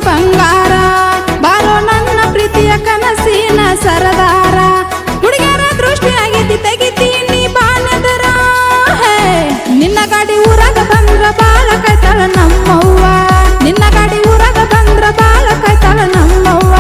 ಬಂಗಾರ ಬಾರೋ ನನ್ನ ಪ್ರೀತಿಯ ಕನಸಿನ ಸರದಾರ ಹುಡುಗರ ದೃಷ್ಟಿಯಾಗಿದ್ದಿ ತೆಗಿತೀನಿ ಬಾನದರ ನಿನ್ನ ಗಾಡಿ ಊರಾಗ ಬಂದ್ರ ಬಾಳ ಕಾಯ್ತಾಳ ನಮ್ಮವ್ವ ನಿನ್ನ ಗಾಡಿ ಊರಾಗ ಬಂದ್ರ ಬಾಳ ಕಾಯ್ತಾಳ ನಮ್ಮವ್ವ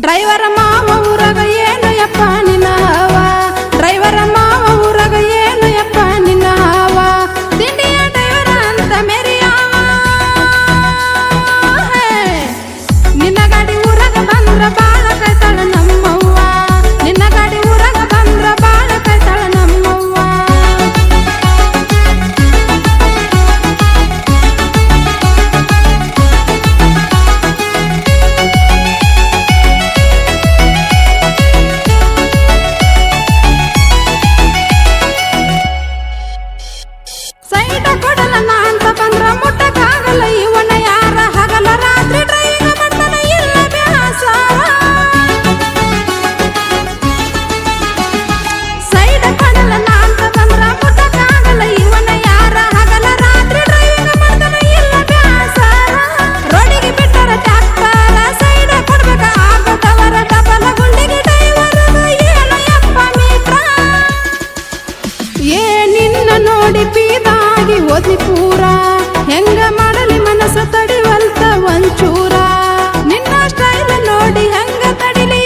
ಡ್ರೈವರ ಮಾವ ಊರಾಗ ಏನು ಯಪ್ಪ ನಿನ್ನ ಹವ ಡ್ರೈವರ ಮಾವ ಊರಾಗ ಏನು ಯಪ್ಪ ನಿನ್ನ ಹವ ತಿಂಡಿಯ ಡ್ರೈವರ ಅಂತ ಮೆರಿಯಾವ ನಿನ್ನ ಗಾಡಿ ಊರಾಗ ಬಂದ್ರ ಬಾಳ ಕಾಯ್ತಾಳ ನಮ್ಮವ್ವ ನಿನ್ನ ಗಾಡಿ ಊರಾಗ ಬಂದ್ರ ಬಾಳ ಕಾಯ್ತಾಳ ನಮ್ಮವ್ವ ಸೈಡ ಕೊಡಲ್ಲ ನಾ ಅಂತ ಬಂದ್ರ ಮುಟ್ಟಕ್ಕಾಗಲ್ಲ ಇವನ ಯಾರ ಹಗಲ ರಾತ್ರಿ ಡ್ರೈವಿಂಗ್ ಮಾಡ್ತಾನ ಇಲ್ಲ ಬ್ಯಾಸರ ಸೈಡ ಕೊಡಲ್ಲ ನಾ ಅಂತ ಬಂದ್ರ ಮುಟ್ಟಕ್ಕಾಗಲ್ಲ ಇವನ ಯಾರ ಹಗಲ ರಾತ್ರಿ ಡ್ರೈವಿಂಗ್ ಮಾಡ್ತಾನ ಇಲ್ಲ ಬ್ಯಾಸರ ರೋಡಿಗೆ ಬಿಟ್ಟರ ಟ್ಯಾಕ್ಟರ ಸೈಡ ಕೊಡ್ಬೇಕ ಆಗದವರ ಡಬಲ ಗುಂಡಿಗೆ ಡ್ರೈವರ್ ಏನು ಯಪ್ಪ ಮೀಟ್ರ ನಿನ್ನ ನೋಡಿ ಪೀದಾಗಿ ಓದಿ ಪೂರ ಹೆಂಗ ಮಾಡಲಿ ಮನಸ್ಸ ತಡಿವಲ್ತ ಒಂಚೂರ ನಿನ್ನ ಸ್ಟೈಲ್ ನೋಡಿ ಹೆಂಗ ತಡಿಲಿ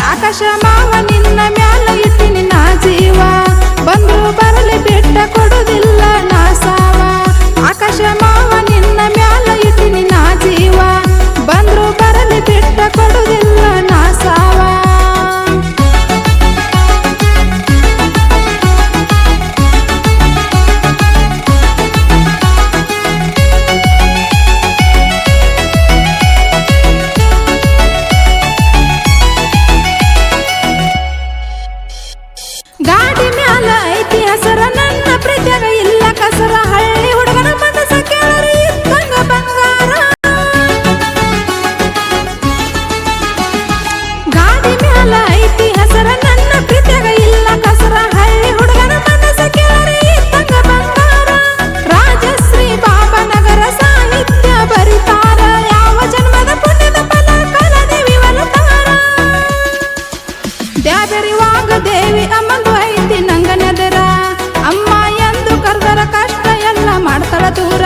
ಆಕಾಶ ಮಾವ ನಿನ್ನ ಮ್ಯಾಲ ಇಟ್ಟಿನಿ ನಾ ಜೀವ ಬಂದ್ರು ಬರಲಿ ಬಿಟ್ಟ ಕೊಡುದಿಲ್ಲ ನಾ ಸಾವ ಆಕಾಶ ಮಾವ ನಿನ್ನ ಮ್ಯಾಲ ಇಟ್ಟಿನಿ ನಾ ಜೀವ ಬಂದ್ರು ಬರಲಿ ಬಿಟ್ಟ ಕೊಡುದಿಲ್ಲ ನಾ ಸಾವ ಗಾಡಿ ಮ್ಯಾಲ ಐತಿ ಹೆಸರ ನನ್ನ ಪ್ರೀತಿಯಾಗ ಇಲ್ಲ ಕಸರ ಹಳ್ಳಿ ಹುಡುಗನ ಮನಸ ಕೇಳರಿ ಇದ್ದಂಗ ಬಂಗಾರ ಗಾಡಿ ಮ್ಯಾಲ ಐತಿ ಹೆಸರ ನನ್ನ ಪ್ರೀತಿಯಾಗ ಇಲ್ಲ ಕಸರ ಹಳ್ಳಿ ಹುಡುಗನ ಮನಸ ಕೇಳರಿ ಇದ್ದಂಗ ಬಂಗಾರ ರಾಜಶ್ರೀ ಬಾಬನಗರ ಸಾಹಿತ್ಯ ಬರಿತಾರ ಯಾವ ಜನ್ಮದ ಪುಣ್ಯದ ಫಲ ಕಲದೇವಿ ಒಲತಾರ ದ್ಯಾಬೆರಿವಾಗ ದೇವಿ ಅಮ್ಮಂದು ಐತಿ ನಂಗನೆದರ ಅಮ್ಮ ಎಂದು ಕರ್ದರ ಕಷ್ಟ ಎಲ್ಲ ಮಾಡ್ತಾಳ ದೂರ